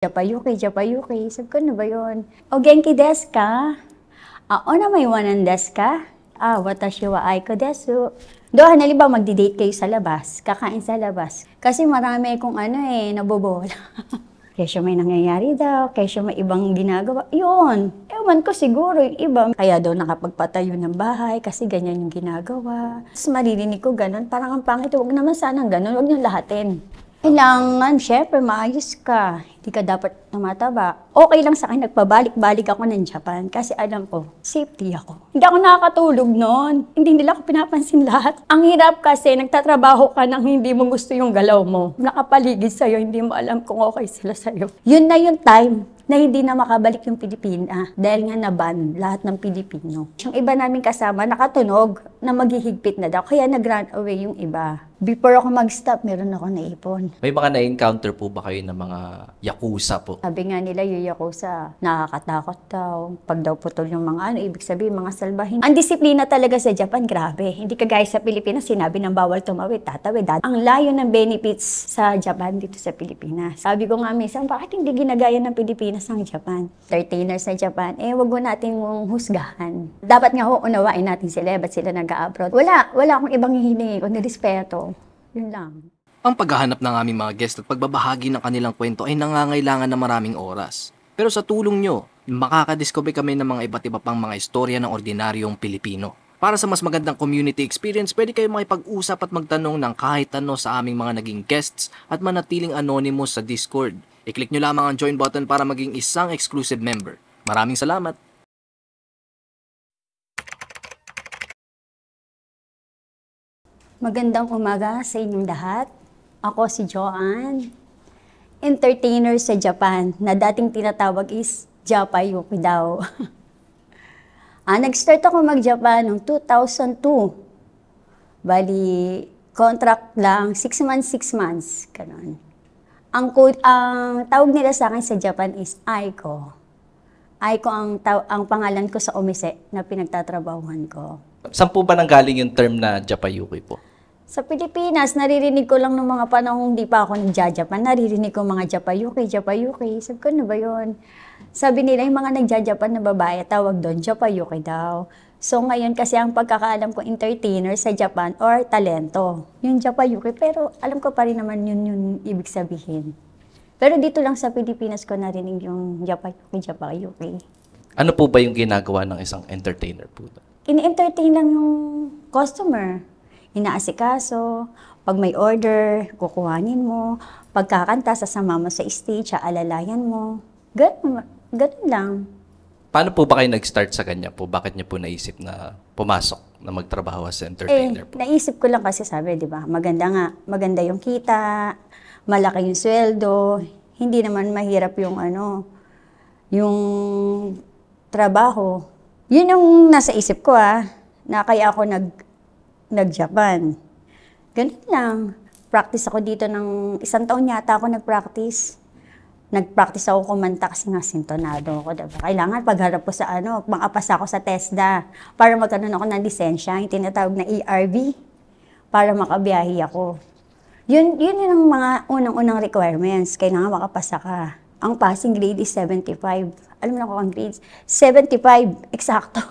Japayuki, Japayuki. Sabi ko, ano ba yun? O genki desu ka? O namaiwanan desu ka? Watashi wa aiko desu. Doon, halimbawa, magdi-date kayo sa labas, kakain sa labas. Kasi marami kung nabobola. Kesyo may nangyayari daw, kesyo may ibang ginagawa. Yun, ewan ko siguro yung iba. Kaya daw nakapagpatayo ng bahay kasi ganyan yung ginagawa. Tapos maririnig ko ganun, parang ang pangit, huwag naman sanang ganun, huwag niyong lahatin. Kailangan, syempre, maayos ka. Hindi ka dapat tumataba. Okay lang sa akin, nagpabalik-balik ako ng Japan kasi alam ko, safety ako. Hindi ako nakakatulog noon. Hindi nila ako pinapansin lahat. Ang hirap kasi, nagtatrabaho ka nang hindi mo gusto yung galaw mo. Nakapaligid sa'yo, hindi mo alam kung okay sila sa'yo. Yun na yung time na hindi na makabalik yung Pilipina dahil nga na-ban lahat ng Pilipino. Yung iba namin kasama, nakatunog na maghihigpit na daw, kaya nag-run away yung iba. Before ako mag-stop, meron ako naipon. May mga na-encounter po ba kayo ng mga yakuza po? Sabi nga nila, yung yakuza, nakakatakot daw. Pag daw putol yung mga ibig sabihin, mga salbahin. Ang disiplina talaga sa Japan, grabe. Hindi kagaya sa Pilipinas, sinabi ng bawal tumawid, tatawid. Ang layo ng benefits sa Japan dito sa Pilipinas. Sabi ko nga minsan, bakit hindi ginagaya ng Pilipinas ang Japan? Entertainers sa Japan, wag mo natin husgahan. Dapat nga unawain natin sila, ba't sila nag-a-abroad? Wala akong ibang hihingi, kundi respeto. Yun lang. Ang paghahanap ng aming mga guest at pagbabahagi ng kanilang kwento ay nangangailangan ng maraming oras. Pero sa tulong nyo, makakadiscover kami ng mga iba't iba pang mga istorya ng ordinaryong Pilipino. Para sa mas magandang community experience, pwede kayo makipag-usap at magtanong ng kahit ano sa aming mga naging guests at manatiling anonymous sa Discord. I-click nyo lamang ang join button para maging isang exclusive member. Maraming salamat! Magandang umaga sa inyong lahat. Ako si Joanne, entertainer sa Japan na dating tinatawag is Japayuki daw. Nag-start ako mag-Japan noong 2002. Bali, contract lang, 6 months, ganun. Ang tawag nila sa akin sa Japan is Aiko. Aiko ang pangalan ko sa Omise na pinagtatrabahuhan ko. Saan po ba nanggaling yung term na Japayuki po? Sa Pilipinas, naririnig ko lang ng mga panahong hindi pa ako nagja-Japan. Naririnig ko mga Japayuki, Japayuki. Sabi ko, ano ba yun? Sabi nila, yung mga nagja-Japan na babae, tawag doon, Japayuki daw. So ngayon kasi ang pagkakaalam ko, entertainer sa Japan or talento. Yung Japayuki, pero alam ko pa rin naman yun yung ibig sabihin. Pero dito lang sa Pilipinas ko narinig yung Japayuki, Japayuki. Ano po ba yung ginagawa ng isang entertainer po? Ini-entertain lang yung customer. Inaasikaso, pag may order, kukuhanin mo, pagkakanta, sasama mo sa stage, alalayan mo. Ganun lang. Paano po ba kayo nag-start sa kanya po? Bakit niyo po naisip na pumasok na magtrabaho as entertainer po? Naisip ko lang kasi sabi, di ba, maganda yung kita, malaki yung sweldo, hindi naman mahirap yung yung trabaho. Yun yung nasa isip ko na kaya ako nag-Japan. Ganun lang. Practice ako dito ng 1 taon yata ako nag-practice. Nag-practice ako kumanta kasi nga sintonado ako. Diba? Kailangan pagharap ko sa makapasa ako sa TESDA para magkaroon ako ng lisensya, yung tinatawag na ERV, para makabiyahe ako. Yun yung mga unang-unang requirements. Kailangan makapasa ka. Ang passing grade is 75. Alam mo na kung ang grades? 75, eksakto.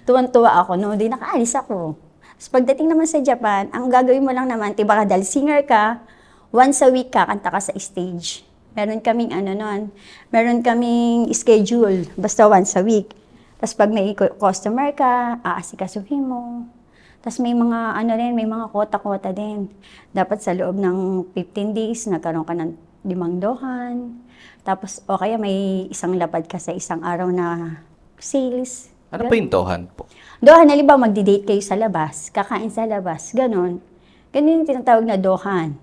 Tuwan-tuwa ako, no? Di nakaalis ako. So, pagdating naman sa Japan, ang gagawin mo lang naman, tiba ka dahil singer ka, once a week ka, kanta ka sa stage. Meron kaming meron kaming schedule, basta once a week. Tapos pag may customer ka, aasikasuhin mo. Tapos may mga may mga kota-kota din. Dapat sa loob ng 15 days, nagkaroon ka ng 5 dohan. Tapos, o kaya may isang lapad ka sa isang araw na sales. Ano po yung dohan po? Dohan, halimbawa magdi-date kayo sa labas, kakain sa labas, ganun. Ganun yung tinatawag na dohan.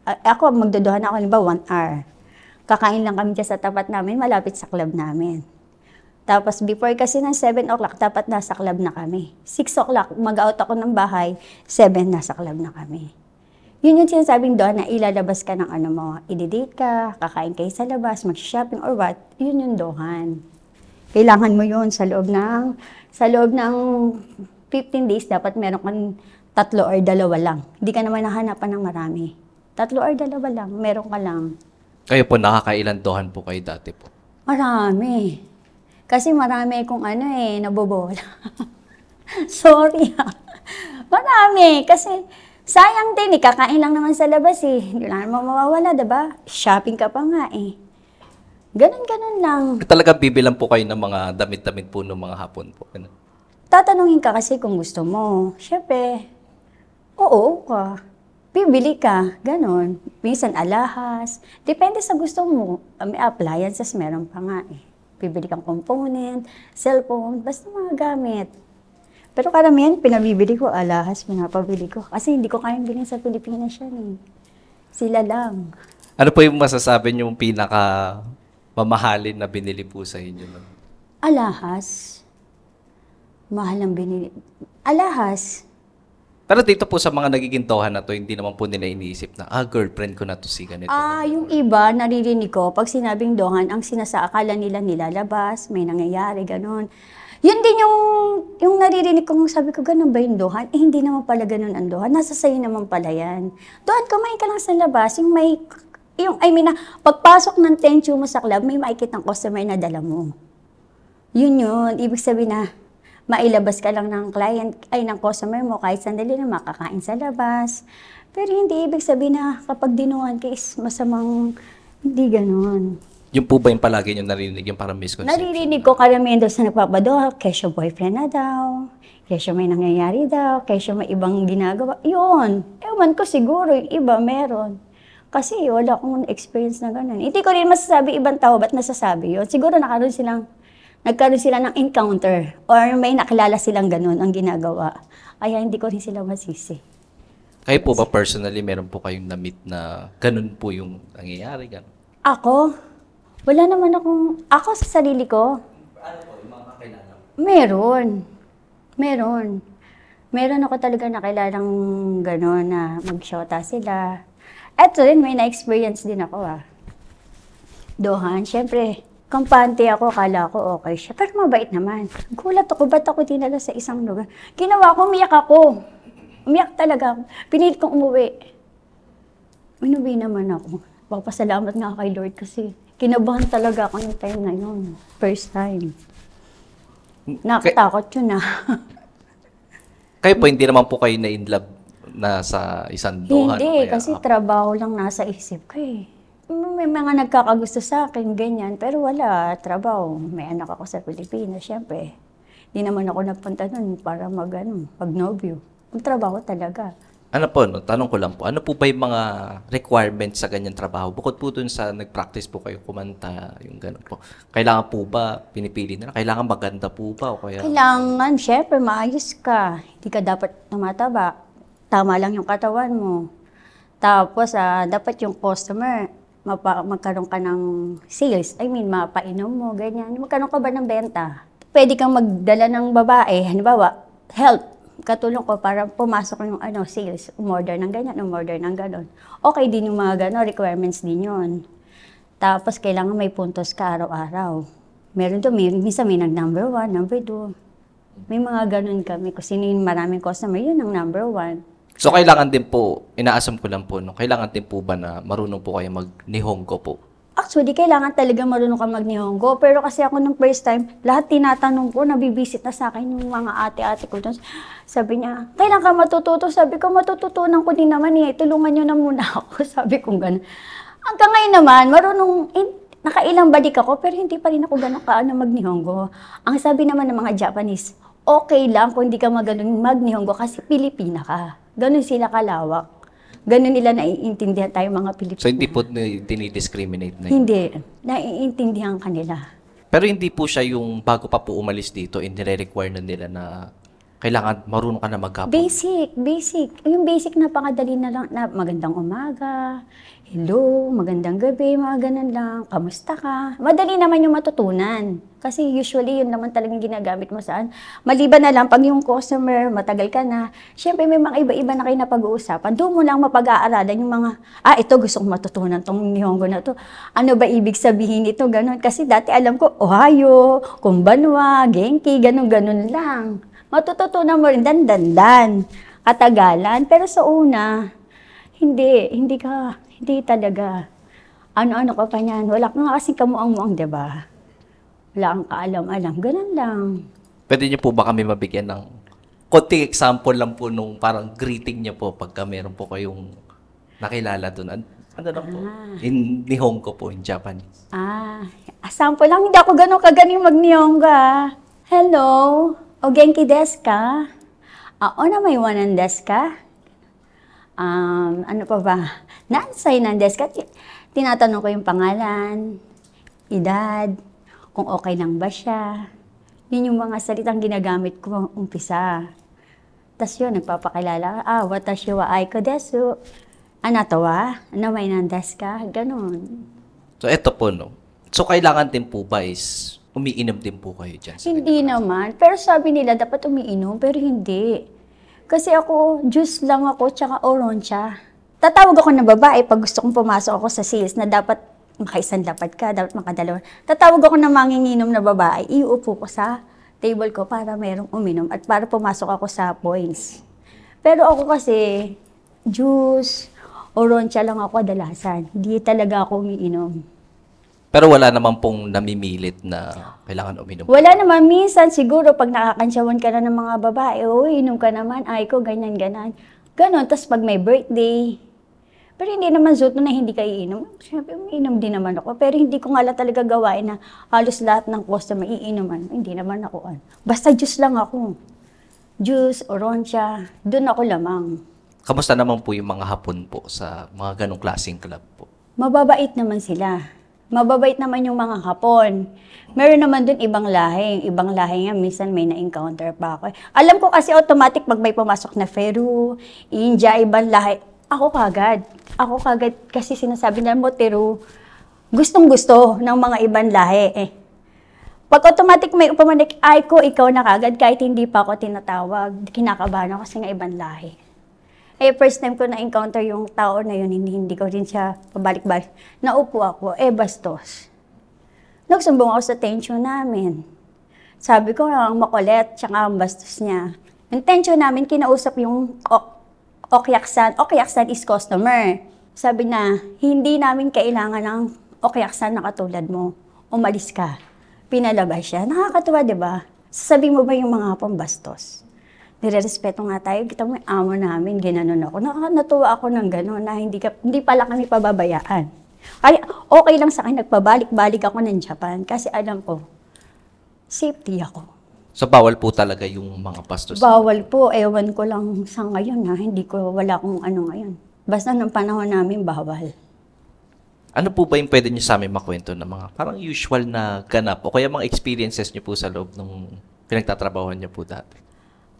Ako, magdodohan ako, halimbawa 1 hour. Kakain lang kami dyan sa tapat namin, malapit sa club namin. Tapos before kasi ng 7 o'clock, dapat nasa club na kami. 6 o'clock, mag-out ako ng bahay, 7 nasa club na kami. Yun yung sinasabing doon na ilalabas ka ng mo, i-date ka, kakain kayo sa labas, mag-shopping or what, yun yung dohan. Kailangan mo yun sa loob ng 15 days, dapat meron kang 3 or 2 lang. Hindi ka naman nahanapan ng marami. 3 or 2 lang, meron ka lang. Kayo po, nakakailan dohan po kayo dati po? Marami. Kasi marami kong nabobola. Sorry ha. Marami. Kasi sayang din kakain lang naman sa labas Hindi lang naman mawawala, diba? Shopping ka pa nga Ganon lang. Talaga bibilang po kayo ng mga damit-damit po ng mga hapon po. Ganun. Tatanungin ka kasi kung gusto mo. Siyempre, oo ka. Bibili ka, ganon. Minsan alahas. Depende sa gusto mo. May appliances, meron pa nga Bibili kang component, cellphone, basta mga gamit. Pero karamihan, pinabibili ko, alahas, pinapabili ko. Kasi hindi ko kayang bilhin sa Pilipinas yan Sila lang. Ano po yung masasabi niyong pinaka mamahalin na binili po sa inyo? Alahas. Mahal ang binili. Alahas. Pero dito po sa mga nagiging dohan na to, hindi naman po nila iniisip na, girlfriend ko na to si ganito. Yung iba, naririnig ko, pag sinabing dohan, ang akala nila nilalabas, may nangyayari, ganon. Yun din yung naririnig ko, sabi ko, ganun ba yung dohan? Hindi naman pala ganun ang dohan. Nasa sayo naman pala yan. Doon, kumain ka lang sa labas, pagpasok ng tenchu mo sa club, may makikitang customer na dala mo. Yun. Ibig sabihin na, mailabas ka lang ng ng customer mo kahit sandali na makakain sa labas. Pero hindi ibig sabihin na kapag dinuhan ka is masamang, hindi ganun. Yung po ba yung palagi nyo narinig, yung parang misconception? Naririnig ko karamihan daw sa nagpapadoha, kesyo boyfriend na daw, kesyo may nangyayari daw, kesyo may ibang ginagawa. Yun, ewan ko siguro, yung iba meron. Kasi wala akong experience na ganun. Hindi ko rin masasabi ibang tao, ba't nasasabi yun? Siguro nagkaroon sila ng encounter or may nakilala silang ganun ang ginagawa. Kaya hindi ko rin sila masisi. Kayo po ba personally, meron po kayong na-meet na ganun po yung nangyayari? Ganun? Ako? Wala naman ako sa sarili ko. Ano po, yung mga kakilala? Meron ako talaga nakilalang gano'n na mag-shota sila. Eto rin, may na-experience din ako Dohan, syempre, kampante ako, akala ko okay siya. Pero mabait naman. Gulat ako, ba't ako dinala sa isang lugar? Ginawa ko, umiyak ako. Umiyak talaga ako. Pinilit kong umuwi. Inuwi naman ako. Papasalamat nga kay Lord kasi kinabahan talaga ako yung time na yun. First time. Nakatakot yun Kayo po, hindi naman po kayo na-inlove na sa isang dohan? Hindi, kasi trabaho lang nasa isip ko May mga nagkakagusto sa akin, ganyan. Pero wala, trabaho. May anak ako sa Pilipinas, syempre. Hindi naman ako nagpunta nun para mag-nobyo. Magtrabaho talaga. Ano po, tanong ko lang po, ano po ba yung mga requirements sa ganyan trabaho? Bukod po dun sa nag-practice po kayo kumanta, yung gano'n po. Kailangan po ba, pinipili na, kailangan maganda po ba? O kaya... Kailangan, syempre, maayos ka. Hindi ka dapat tumataba. Tama lang yung katawan mo. Tapos, dapat yung customer, magkaroon ka ng sales. Mapainom mo, ganyan. Magkaroon ka ba ng benta? Pwede kang magdala ng babae, halimbawa, help. Katulong ko para pumasok yung sales, umorder ng ganyan, umorder ng ganon. Okay din yung mga ganon, requirements din yun. Tapos kailangan may puntos ka araw-araw. Meron doon, minsan may nag-number 1, number 2. May mga ganon kami. Kung sino yung maraming customer, yun ang number 1. So kailangan din po, inaasam ko lang po, kailangan din po ba na marunong po kayo mag-Nihongo po? Actually, kailangan talaga marunong ka mag-Nihongo. Pero kasi ako nung first time, lahat tinatanong ko, nabibisit na sa akin yung mga ate-ate ko. Sabi niya, kailan ka matututo? Sabi ko, matututunan ko din naman tulungan niyo na muna ako. Sabi ko gano'n. Hanggang ngayon naman, nakailang balik ako, pero hindi pa rin ako gano'n mag-Nihongo. Ang sabi naman ng mga Japanese, okay lang kung hindi ka mag-Nihongo kasi Pilipina ka. Gano'n sila kalawak. Ganun nila naiintindihan tayo mga Pilipino. So hindi po dinidiscriminate na yun? Hindi. Naiintindihan kanila. Pero hindi po siya yung bago pa po umalis dito, nire-require na nila na kailangan marunong ka na mag-Hapon? Basic. Yung basic na pangadali na lang, na magandang umaga, hello, magandang gabi, mga ganun lang, kamusta ka? Madali naman yung matutunan. Kasi usually yun naman talagang ginagamit mo saan. Maliban na lang, pag yung customer, matagal ka na, syempre may mga iba-iba na kayo na pag-uusapan. Doon mo lang mapag-aaralan yung mga, ito gusto kong matutunan tong Nihongo na to. Ano ba ibig sabihin ito? Ganun. Kasi dati alam ko, Ohayo, Konbanwa, Genki, ganun-ganun lang. Matututunan mo rin dan, katagalan. Pero sa una, hindi talaga. Ano-ano ka pa niyan. Wala ka nga kasing kamuang-muang, di ba? Wala kang kaalam-alam. Ganun lang. Pwede niyo po ba kami mabigyan ng konting example lang po nung parang greeting niyo po pagka meron po kayong nakilala doon? Ano lang po? In Nihongo po, in Japanese. Sample lang. Hindi ako ganun kagaling mag-nihonga. Hello, o genki desu ka? Onamai wa nan desu ka? Ano pa ba? Nansay nan desu ka? Tinatanong ko yung pangalan, edad, kung okay lang ba siya. Yun yung mga salitang ginagamit ko umpisa. Tapos yun, nagpapakilala, watashi wa Aiko desu. Anato wa? Onamai nan desu ka? Ganon. So, eto po, no? So, kailangan din po ba is umiinom din po kayo dyan? Hindi naman. Pero sabi nila, dapat umiinom, pero hindi. Kasi ako, juice lang ako, tsaka oroncha. Tatawag ako ng babae pag gusto kong pumasok ako sa sales na dapat makaisang dapat ka, dapat makadalawa. Tatawag ako ng manginginom na babae, iuupo ko sa table ko para merong uminom at para pumasok ako sa points. Pero ako kasi, juice, oroncha lang ako kadalasan. Hindi talaga ako umiinom. Pero wala naman pong namimilit na kailangan uminom. Wala naman. Minsan, siguro, pag nakakansyawan ka na ng mga babae, inom ka naman, ay ko, ganyan. Ganon. Tapos pag may birthday. Pero hindi naman zuto na hindi ka iinom. Siyempre, umiinom din naman ako. Pero hindi ko nga talaga gawain na halos lahat ng customer iinuman. Hindi naman ako. Basta juice lang ako. Juice, oroncha, doon ako lamang. Kamusta naman po yung mga Hapon po sa mga ganong klaseng club po? Mababait naman sila. Mababait naman yung mga Hapon. Meron naman dun ibang lahi. Ibang lahi nga, minsan may na-encounter pa ako. Alam ko kasi automatic pag may pumasok na Peru, India, ibang lahi, ako kagad kasi sinasabi nila mo, Teru, gustong-gusto ng mga ibang lahi. Pag automatic may upamanay, ay ko, ikaw na kagad, kahit hindi pa ako tinatawag, kinakabahan ako kasi nga ibang lahi. First time ko na-encounter yung tao na yun, hindi ko rin siya pabalik-balik. Naupo ako, bastos. Nagsumbong ako sa tension namin. Sabi ko, ang makulit, tsaka ang bastos niya. Yung tension namin, kinausap yung okyaksan. Okyaksan is customer. Sabi na, hindi namin kailangan ng okyaksan na katulad mo. Umalis ka. Pinalabas siya. Nakakatuwa, di ba? Sasabihin mo ba yung mga pambastos? Nire-respeto nga tayo, kita mo yung amo namin, ginanon ako. Natuwa ako ng gano'n na hindi pala kami pababayaan. Kaya okay lang sa akin, nagpabalik-balik ako ng Japan kasi alam ko, safety ako. So, bawal po talaga yung mga bastos? Bawal po, ewan ko lang sa ngayon wala akong ano ngayon. Basta ng panahon namin, bawal. Ano po ba yung pwede nyo sa amin makwento na mga parang usual na ganap o kaya mga experiences nyo po sa loob ng pinagtatrabahoan nyo po dati?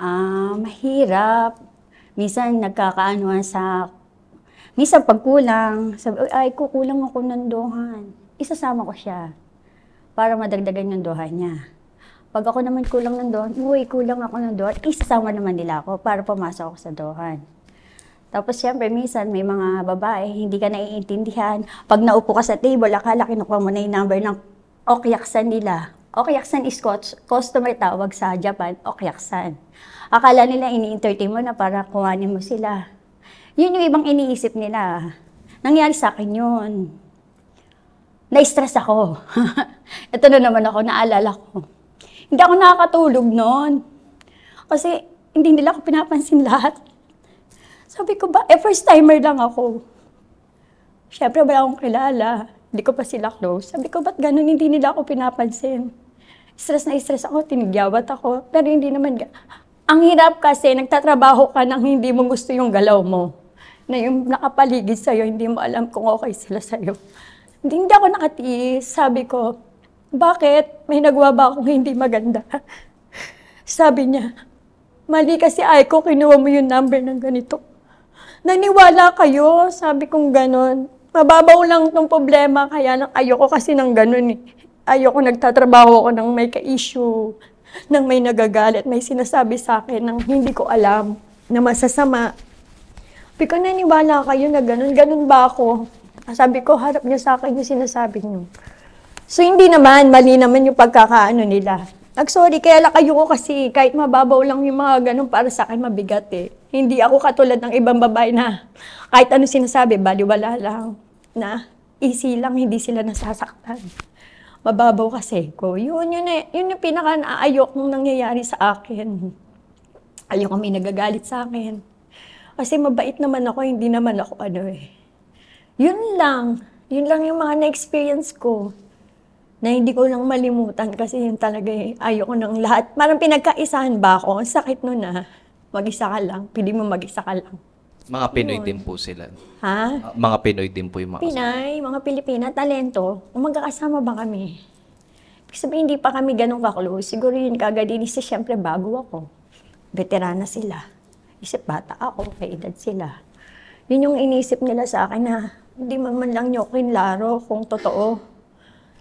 Mahirap. Minsan nagkakaanuan minsan pag kulang, sabi, kukulang ako ng dohan. Isasama ko siya para madagdagan yung dohan niya. Pag ako naman kulang ng dohan, kulang ako ng dohan, isasama naman nila ako para pumasok ako sa dohan. Tapos siyempre, minsan may mga babae, hindi ka naiintindihan. Pag naupo ka sa table, akala kinukuha mo na yung number ng okyaksan nila. Okyaksan is customer tawag sa Japan, okyaksan. Akala nila ini-entertain mo na para kuhanin mo sila. Yun yung ibang iniisip nila. Nangyari sa akin yun. Na-stress ako. Ito na naman ako, naalala ko. Hindi ako nakakatulog noon. Kasi hindi nila ako pinapansin lahat. Sabi ko ba, first timer lang ako. Siyempre wala akong kilala. Hindi ko pa sila close. Sabi ko, ba't ganun hindi nila ako pinapansin? Stress na stress ako, tinigyawat ako. Pero hindi naman, ang hirap kasi nagtatrabaho ka nang hindi mo gusto yung galaw mo. Na yung nakapaligid sa'yo, hindi mo alam kung okay sila sa'yo. Hindi ako nakatiis. Sabi ko, bakit? May nagawa ba akong hindi maganda? Sabi niya, mali kasi Aiko, kinuha mo yung number ng ganito. Naniwala kayo, sabi kong ganon. Mababaw lang itong problema, kaya ayoko kasi ng ganon eh. Ayoko nagtatrabaho ako ng may ka-issue, ng may nagagalit, may sinasabi sa akin ng hindi ko alam, na masasama. Sabi ko, naniwala kayo na ganon, ganon ba ako? Sabi ko, harap niyo sa akin yung sinasabi niyo. So hindi naman, mali naman yung pagkakaano nila. Nag-sorry, kaya lang kayo ko kasi kahit mababaw lang yung mga ganon para sa akin mabigat eh. Hindi ako katulad ng ibang babae na kahit ano sinasabi, baliwala lang. Na easy lang, hindi sila nasasaktan. Mababaw kasi ko. Yun yung pinaka naayok nung nangyayari sa akin. Ayoko may nagagalit sa akin. Kasi mabait naman ako, hindi naman ako ano eh. Yun lang yung mga na-experience ko. Na hindi ko lang malimutan kasi yun talaga eh. Ayoko ng lahat. Parang pinagkaisahan ba ako? Ang sakit nun ah. Mag-isa ka lang. Pili mo mag-isa ka lang. Mga Pinoy din po sila. Ha? Mga Pinoy din po yung mga Pinay, mga Pilipina, talento. Kung magkakasama ba kami? Ibig sabihin, hindi pa kami ganun ka-close. Siguro yun kagad inisip, siyempre bago ako. Veterana sila. Isip bata ako, may edad sila. Yun yung inisip nila sa akin na hindi man lang nyo kinlaro kung totoo.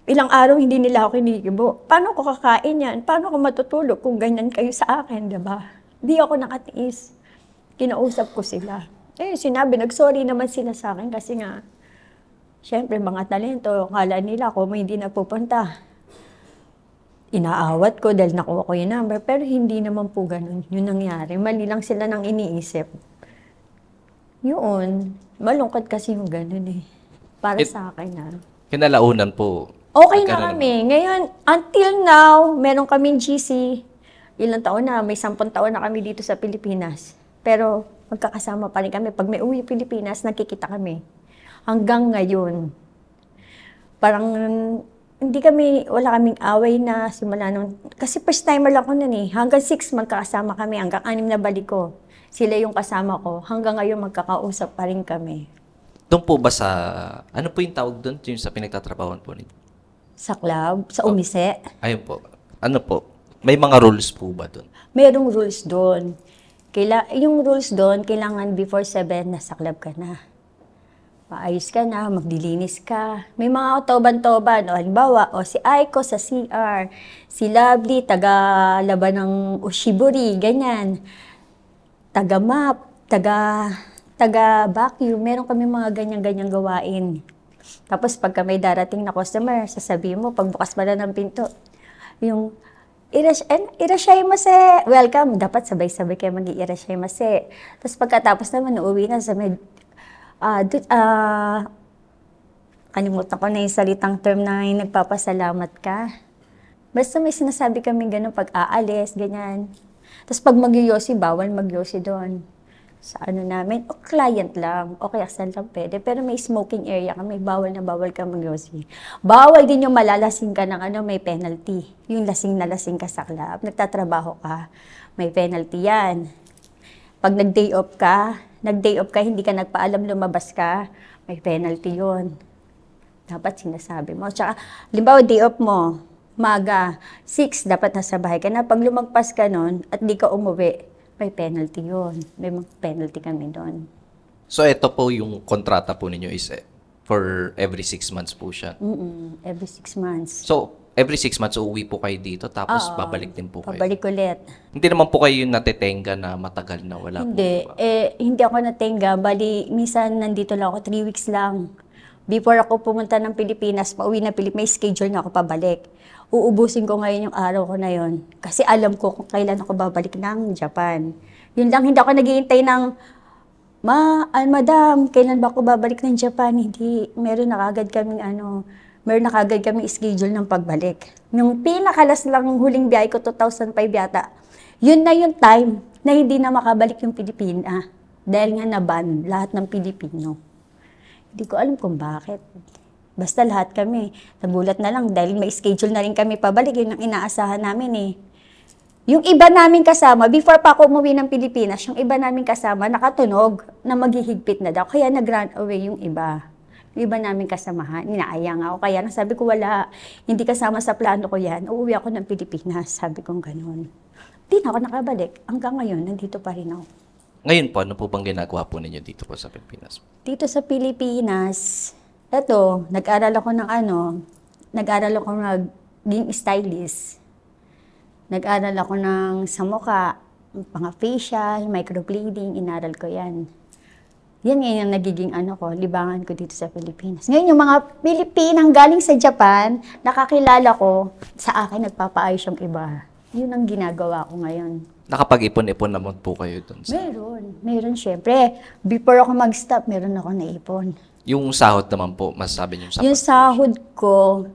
Ilang araw hindi nila ako kinikibo. Paano ko kakain yan? Paano ko matutulog kung ganyan kayo sa akin, diba? Di ako nakatiis. Kinausap ko sila. Sinabi, nag-sorry naman sila sa akin kasi nga, syempre mga talento, kala nila ako may hindi napupunta. Inaawat ko dahil nakuha ko yung number, pero hindi naman po ganun. Yun nangyari. Mali lang sila nang iniisip. Yun. Malungkot kasi yung ganun eh. Para sa akin na. Kinalaunan po. Okay Nagkaroon na kami. Ngayon, until now, meron kaming GC. Ilang taon na, may 10 taon na kami dito sa Pilipinas. Pero magkakasama pa rin kami. Pag may uwi Pilipinas, nakikita kami. Hanggang ngayon. Parang wala kaming away na simula nung, kasi first timer lang ko nun eh. Hanggang 6 magkakasama kami, hanggang 6 na balik ko. Sila yung kasama ko. Hanggang ngayon magkakausap pa rin kami. Doon po ba sa, ano po yung tawag doon? Yung sa pinagtatrabahoan po ninyo? Sa club, sa Umise. Ayun po. Ano po? May mga rules po ba doon? Merong rules doon. Yung rules doon, kailangan before 7 nasa club ka na. Maayos ka na, magdilinis ka. May mga toban-toban. O halimbawa, si Aiko sa CR, si Lovely, taga-laban ng Ushiburi, ganyan. Taga-map, taga-vacuum. Meron kami mga ganyan-ganyan gawain. Tapos pagka may darating na customer, sasabihin mo, pagbukas pa na ng pinto, yung irashaimase, welcome. Dapat sabay-sabay kayo mag-irashaimase. Tapos pagkatapos naman, uuwi na sa kalimutan ko na yung salitang term na yung nagpapasalamat ka. Basta may sinasabi kami gano'n pag aalis, ganyan. Tapos pag mag-yosi, bawal mag-yosi doon. Sa ano namin, o client lang, o kaya saan lang pwede. Pero may smoking area kami, bawal na bawal ka mag-yosi. Bawal din yung malalasing ka ng may penalty. Yung lasing na lasing ka sa club, nagtatrabaho ka, may penalty yan. Pag nag-day off ka, hindi ka nagpaalam, lumabas ka, may penalty yon. Dapat sinasabi mo. Tsaka, limbawa, day off mo, maga, 6, dapat nasa bahay ka na. Pag lumagpas ka nun at di ka umuwi, may penalty yon. May penalty kami doon. So, ito po yung kontrata po ninyo is for every 6 months po siya. Every 6 months. So, every 6 months uuwi po kayo dito tapos babalik din po kayo. Pabalik ulit. Hindi naman po kayo yung natitenga na matagal na wala Hindi. po. Diba? Hindi ako natenga. Bali, minsan nandito lang ako, 3 weeks lang. Before ako pumunta ng Pilipinas, pauwi na Pilipinas, may schedule na ako pabalik. Uubusin ko ngayon yung araw ko na yon. Kasi alam ko kung kailan ako babalik ng Japan. Yun lang, hindi ako naghihintay ng, madam, kailan ba ako babalik ng Japan? Hindi, meron na kagad kaming schedule ng pagbalik. Yung pinakalas lang ng huling biyahe ko, 2005 yata, yun na yung time na hindi na makabalik yung Pilipina. Dahil nga na-ban lahat ng Pilipino. Hindi ko alam kung bakit. Basta lahat kami, nagulat na lang dahil may schedule na rin kami pabalik. Yun ang inaasahan namin eh. Yung iba namin kasama, before pa ako umuwi ng Pilipinas, yung iba namin kasama nakatunog na maghihigpit na daw. Kaya nag-run away yung iba. Yung iba namin kasamahan, inaayang ako. Kaya sabi ko, wala, hindi kasama sa plano ko yan. Uuwi ako ng Pilipinas, sabi kong ganun. Di na ako nakabalik. Hanggang ngayon, nandito pa rin ako. Ngayon po, ano po bang ginagawa po ninyo dito po sa Pilipinas? Dito sa Pilipinas, nag-aral ako naging stylist. Nag-aral ako sa mukha, mga facial, microblading, inaral ko yan. Yan ngayon ang nagiging libangan ko dito sa Pilipinas. Ngayon yung mga Pilipinang galing sa Japan, nakakilala ko, sa akin nagpapaayos yung iba. Yun ang ginagawa ko ngayon. Nakapag-ipon-ipon naman po kayo doon? Meron syempre. Before ako mag-stop, meron ako naipon. Yung sahod naman po, masasabi niyo Yung sapat. sahod ko,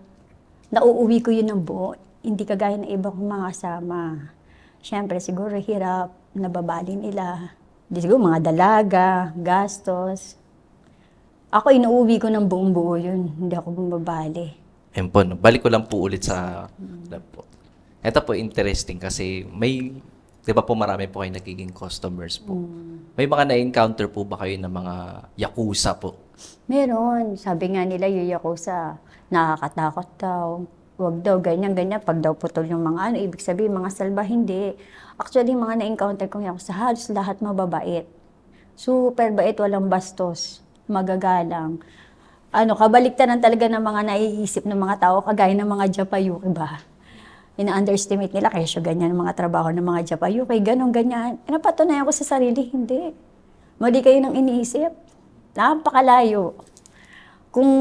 nauuwi ko yun ng buo. Hindi kagaya ng iba kong mga kasama. Siyempre, siguro hirap, nababali nila. Di siguro mga dalaga, gastos. Ako, inuuwi ko ng buong buo yun. Hindi ako bumabali. Ayun po, no? Balik ko lang po ulit sa lab po. Ito po interesting kasi may, di ba po marami po kayo nagiging customers po. May mga na-encounter po ba kayo ng mga yakuza po? Meron. Sabi nga nila, yung Yakuza, nakakatakot daw. Huwag daw, ganyan. Pag daw putol yung mga ano, ibig sabihin, mga salba, hindi. Actually, mga na-encounter kong Yakuza, halos lahat mababait. Super bait, walang bastos, magagalang. Kabaliktaran talaga ng mga naiisip ng mga tao, kagaya ng mga Japayuki ba? Ina-underestimate nila, kesyo ganyan ang mga trabaho ng mga Japayuki, ganyan. Napatunayan ko sa sarili, hindi. Mali kayo nang iniisip. Napakalayo. Kung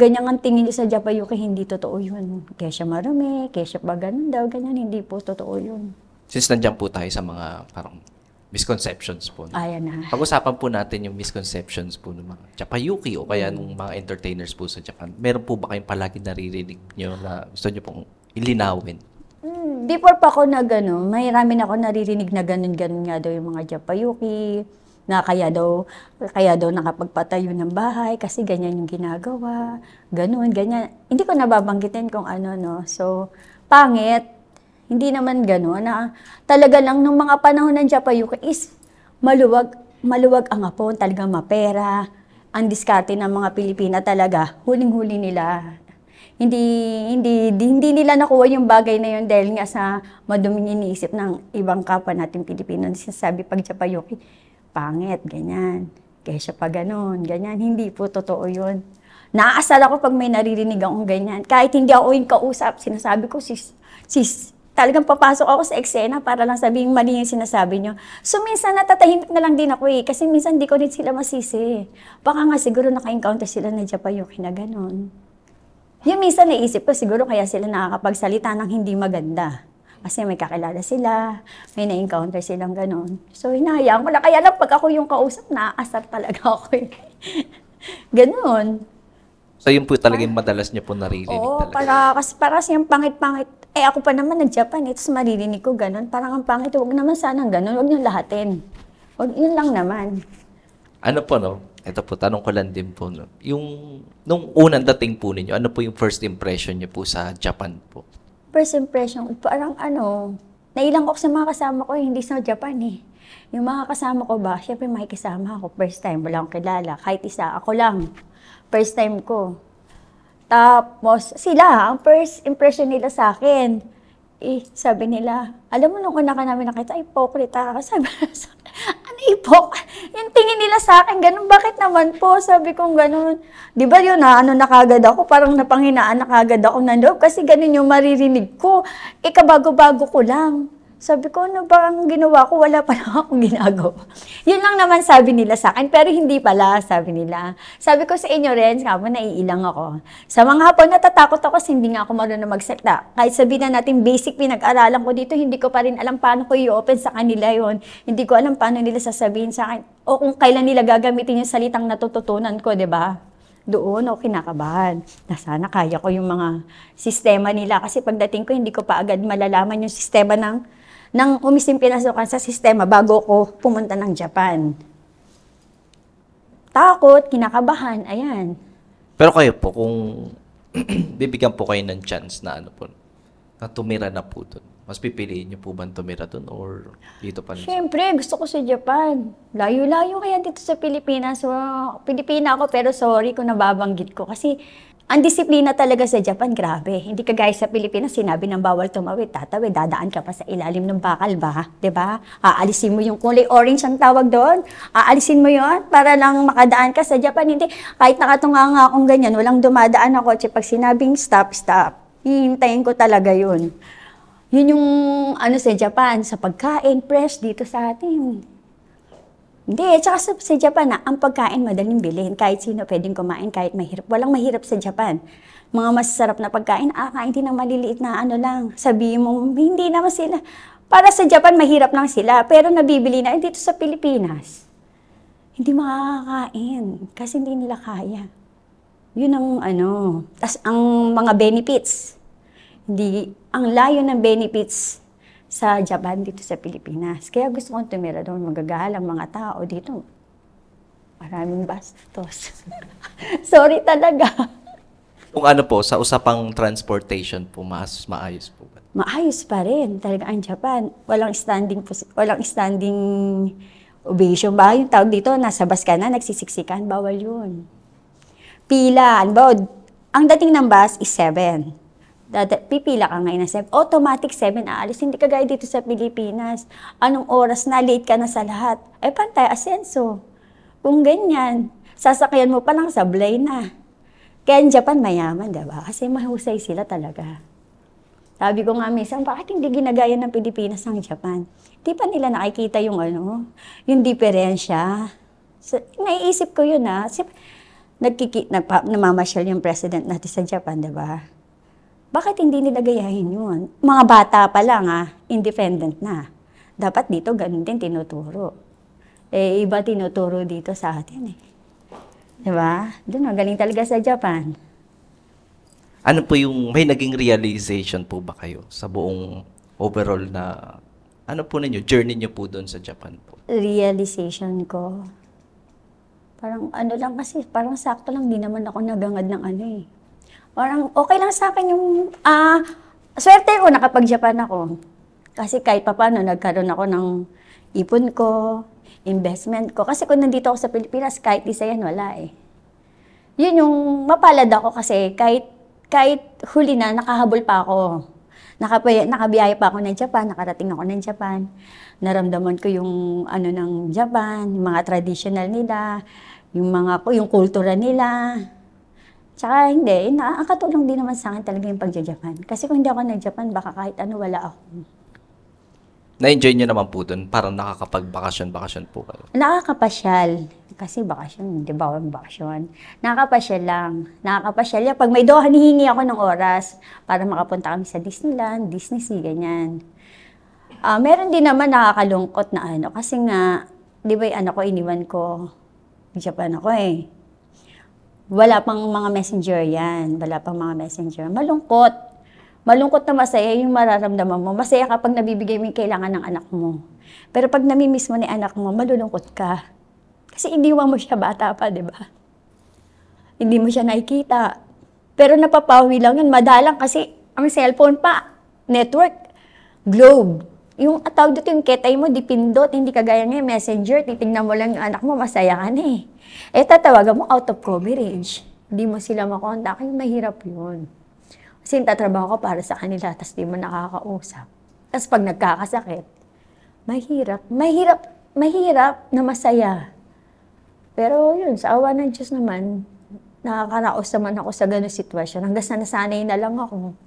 ganyan ang tingin niyo sa Japayuki, hindi totoo yun. Kesyo marami, kesyo pa ganun daw, ganyan, hindi po totoo yun. Since nandiyan po tayo sa mga parang misconceptions po. No? Ayan na. Pag-usapan po natin yung misconceptions po ng mga Japayuki o kaya ng mga entertainers po sa Japan. Meron po ba kayong palagi naririnig nyo na gusto nyo pong ilinawin? Before pa ako marami na ako naririnig na ganun nga daw yung mga Japayuki, na kaya daw nakapagpatayo ng bahay kasi ganyan yung ginagawa, ganyan. Hindi ko nababanggitin kung ano, no. So, pangit. Hindi naman gano'n na talaga lang nung mga panahon ng Japayuki is maluwag ang Hapon, talagang mapera. Ang diskarte ng mga Pilipina talaga, huling-huli nila. Hindi nila nakuha yung bagay na yun dahil nga sa maduming iniisip ng ibang kapwa natin Pilipino. Sinasabi pag Japayuki, pangit, ganyan. Kaya pa ganun, ganyan. Hindi po totoo yun. Naaasar ako pag may naririnig akong ganyan. Kahit hindi ako yung kausap, sinasabi ko, sis, talagang papasok ako sa eksena para lang sabihin mali yung sinasabi nyo. So, minsan natatahimik na lang din ako kasi minsan di ko rin sila masisi. Baka nga siguro naka-encounter sila na Japayuki na gano'n. Yung minsan naisip ko, siguro kaya sila nakakapagsalita ng hindi maganda. Kasi may kakilala sila, may na-encounter silang gano'n. So, hinahayaan ko lang. Kaya lang pag ako yung kausap, naaasar talaga ako Gano'n. So yun po talaga yung madalas nyo po naririnig Oo, talaga. para siyang pangit-pangit. Ako pa naman nag-Japan, tapos maririnig ko gano'n. Parang ang pangit, huwag naman sanang gano'n, huwag niyong lahatin. Yun lang naman. Ano po, no? Ito po, tanong ko lang din po, no? Nung unang dating po ninyo, ano po yung first impression nyo po sa Japan po? First impression, parang nailang ako sa mga kasama ko, hindi sa Japan Yung mga kasama ko ba, syempre makikisama ako, first time, wala akong kilala. Kahit isa, ako lang. First time ko. Tapos, sila, ang first impression nila sa akin, sabi nila, alam mo, nung una ka namin nakita, ipokrita ka. Sabi, ano yung tingin nila sa akin, ganun, bakit naman po? Sabi ko, ganun. Di ba yun na kagad ako, parang napanghinaan na kagad ako ng loob, kasi ganun yung maririnig ko. Kabago-bago ko lang. Sabi ko, ano ba ang ginawa ko? Wala pa lang akong ginagawa. Yun lang naman sabi nila sa akin, pero hindi pala, sabi nila. Sabi ko sa inyo rin, kamo naiilang ako. Sa mga Hapon, natatakot ako kasi hindi nga ako marunong magsalita. Kahit sabihin na natin basic pinag-aralan ko dito, hindi ko pa rin alam paano ko i-open sa kanila yon. Hindi ko alam paano nila sasabihin sa akin, o kung kailan nila gagamitin yung salitang natututunan ko, di ba? Doon ako kinakabahan. Na sana kaya ko yung mga sistema nila. Kasi pagdating ko, hindi ko pa agad malalaman yung sistema nang umisim pinasukan sa sistema bago ko pumunta ng Japan. Takot, kinakabahan, ayan. Pero kayo po, kung bibigyan po kayo ng chance na na tumira na po doon, mas pipiliin niyo po ba tumira doon or dito pa rin? Siyempre, gusto ko sa Japan. Layo-layo kaya dito sa Pilipinas. So, Pilipina ako pero sorry kung nababanggit ko. Kasi ang disiplina talaga sa Japan, grabe. Hindi kagaya sa Pilipinas, sinabi ng bawal tumawid, tatawid, dadaan ka pa sa ilalim ng bakal ba? 'Di ba? Aalisin mo yung kulay orange ang tawag doon. Aalisin mo yon para lang makadaan ka sa Japan. Hindi, kahit nakatunga nga akong ganyan, walang dumadaan ako. Pag sinabing stop, stop. Hihintayin ko talaga yun. Yun yung sa Japan, sa pagkain, fresh dito sa atin. Hindi, tsaka sa Japan ang pagkain madaling bilhin. Kahit sino pwedeng kumain, kahit mahirap. Walang mahirap sa Japan. Mga masasarap na pagkain, kain din ng maliliit na lang. Sabihin mo, hindi naman sila. Para sa Japan, mahirap lang sila. Pero nabibili na dito sa Pilipinas. hindi makakakain kasi hindi nila kaya. Yun ang ano. Tas ang mga benefits, hindi, ang layo ng benefits sa Japan dito sa Pilipinas. Kaya gusto kong tumira doon, magagalang mga tao dito. Maraming bastos. Sorry talaga. Kung ano po, sa usapang transportation po, mas maayos po ba? Maayos pa rin talaga ang Japan. Walang standing ovation ba? Yung tawag dito, nasa bus ka na, nagsisiksikan, bawal yun. Pila, ang dating ng bus is 7. Pipila ka ngayon na 7. Automatic 7 aalis. Hindi kagaya dito sa Pilipinas. Anong oras na, late ka na sa lahat. Eh, pantay, asenso. Kung ganyan, sasakyan mo pa lang sablay na. Kaya ang Japan mayaman, diba? Kasi mahusay sila talaga. Sabi ko nga minsan, bakit hindi ginagaya ng Pilipinas ang Japan? Di pa nila nakikita yung yung diferensya. So, naiisip ko yun namamasyal yung president natin sa Japan, diba? Bakit hindi nila gayahin yun? Mga bata pa lang independent na. Dapat dito ganun din tinuturo. Eh, iba tinuturo dito sa atin eh. Diba? Doon, magaling talaga sa Japan. Ano po yung, may naging realization po ba kayo sa buong overall na, ano po ninyo, journey nyo po doon sa Japan po? Realization ko, parang ano lang kasi, parang sakto lang, di naman ako nagangad ng eh. Parang okay lang sa akin yung, swerte ko nakapag-Japan ako. Kasi kahit papaano, nagkaroon ako ng ipon ko, investment ko. Kasi kung nandito ako sa Pilipinas, kahit isa yan, wala eh. Yun yung mapalad ako kasi kahit huli na, nakahabol pa ako. Nakabiyaya pa ako ng Japan, nakarating ako ng Japan. Naramdaman ko yung ng Japan, yung mga traditional nila, yung kultura nila. Tsaka hindi, nakakatulong din naman sa akin talaga yung pagja-Japan. Kasi kung hindi ako nag-Japan, baka kahit wala ako. Na-enjoy nyo naman po doon? Parang nakakapag-bakasyon po kayo? Nakakapasyal. Kasi bakasyon, di ba? Bakasyon. Nakakapasyal lang. Nakakapasyal. Pag may hinihingi ako ng oras para makapunta kami sa Disneyland, Disney Sea, ganyan. Meron din naman nakakalungkot na kasi nga, di ba yung anak ko, iniwan ko, Japan ako eh. Wala pang mga messenger yan. Wala pang mga messenger. Malungkot. Malungkot na masaya yung mararamdaman mo. Masaya kapag nabibigay mo yung kailangan ng anak mo. Pero pag namimiss mo ni anak mo, malulungkot ka. Kasi iniwan mo siya bata pa, di ba? Hindi mo siya nakikita. Pero napapawi lang yun. Madalang kasi ang cellphone pa, network, globe. Yung tawag dito yung ketay mo, dipindot, hindi kagaya ngayon, messenger, titignan mo lang yung anak mo, masaya ka na eh. Eh, tatawagan mo out of coverage. Hindi mo sila makontak, yung mahirap yun. Kasi tatrabaho ko para sa kanila, tapos di mo nakakausap. Tapos pag nagkakasakit, mahirap na masaya. Pero yun, sa awa ng Diyos naman, nakakaraos naman ako sa gano'ng sitwasyon. Hanggang sa nasanay na lang ako.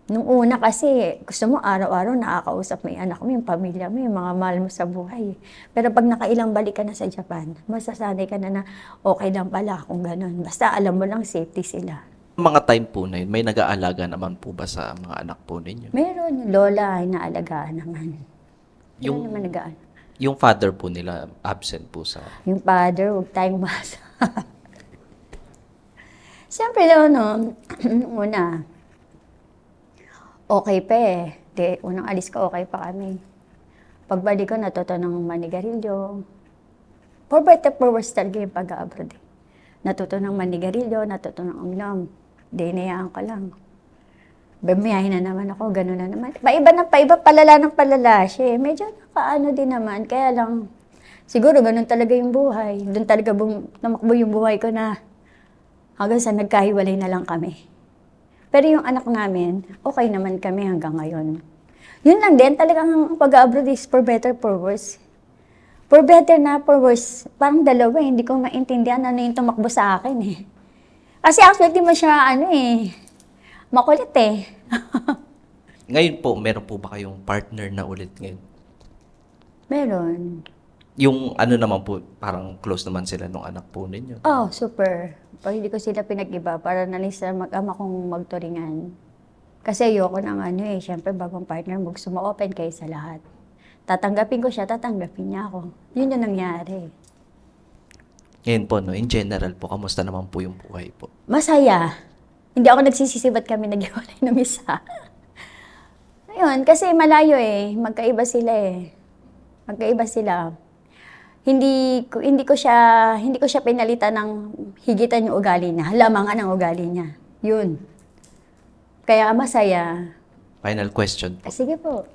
Nung una kasi, gusto mo araw-araw nakakausap mo yung anak mo, yung pamilya mo, yung mga mahal mo sa buhay. Pero pag nakailang balik ka na sa Japan, masasanay ka na okay lang pala kung gano'n. Basta alam mo lang, safety sila. Mga time po na yun, may nag-aalaga naman po ba sa mga anak po ninyo? Meron, yung lola ay naalagaan naman. Yung naman nag-aalaga. Yung father po nila, absent po sa... Yung father, huwag tayong masa. Siyempre, una, okay pa eh. Unang alis ko, okay pa kami. Pagbalik ko, natuto ng manigarilyo. For better, for worse talaga yung pag-abroad eh. Natuto ng manigarilyo, natuto ng uminom. Dinayaan ko lang. Bumiyahin na naman ako, gano'n na naman. Paiba, palala ng palala siya. Medyo nakaano din naman, kaya lang, siguro gano'n talaga yung buhay. Doon talaga namakbo yung buhay ko na hanggang sa nagkahiwalay na lang kami. Pero yung anak namin, okay naman kami hanggang ngayon. Yun lang din, talagang pag-abroad is for better, for worse. For better na, for worse. Parang dalawa eh, hindi ko maintindihan ano yung tumakbo sa akin eh. Kasi actually, di mo siya makulit eh. Ngayon po, meron po ba kayong partner na ulit ngayon? Meron. Yung naman po, parang close naman sila nung anak po ninyo. Oh, super. Pag hindi ko sila pinag-iba, para nalang sa mag-ama kong magturingan. Kasi ayoko ng syempre bagong partner mo, gusto mo open kayo sa lahat. Tatanggapin ko siya, tatanggapin niya ako. Yun yung nangyari. Ngayon po, no, in general po, kamusta naman po yung buhay po? Masaya. Hindi ako nagsisisi ba't kami naghiwalay ng isa. Ayun, kasi malayo eh. Magkaiba sila eh. Magkaiba sila. Hindi ko siya pinalitan ng higitan yung ugali niya. Halamangan ang ugali niya. Yun. Kaya masaya. Final question po. Sige po.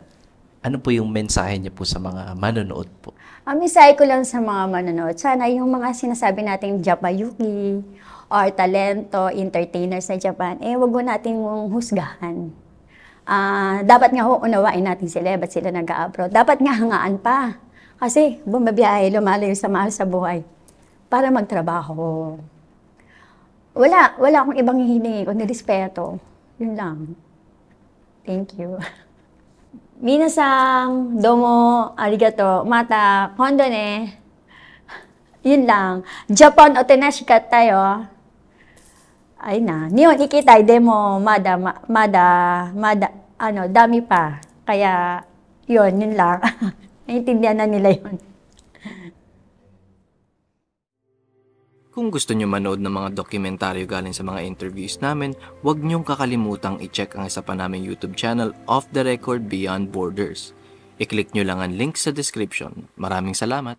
Ano po yung mensahe niyo po sa mga manonood po? Ang mensahe ko lang sa mga manonood, sana yung mga sinasabi nating Japayuki or talento, entertainers sa Japan, wag mo natin husgahan. Dapat nga unawain natin sila, ba't sila nag-a-abroad. Dapat nga hangaan pa. Kasi bumabiyahe, lumalayo sa mahal sa buhay para magtrabaho. Wala akong ibang hihingi, kundi respeto. Yun lang. Thank you. Minasang, domo, arigato, mata, kondone. Yun lang. Japan, otenashikat tayo. Ay na. Nihon ikitai, demo, dami pa. Kaya, yun lang. Naintindihan na nila yun. Kung gusto nyo manood ng mga dokumentaryo galing sa mga interviews namin, huwag nyong kakalimutang i-check ang isa pa naming YouTube channel, Off the Record Beyond Borders. I-click nyo lang ang link sa description. Maraming salamat!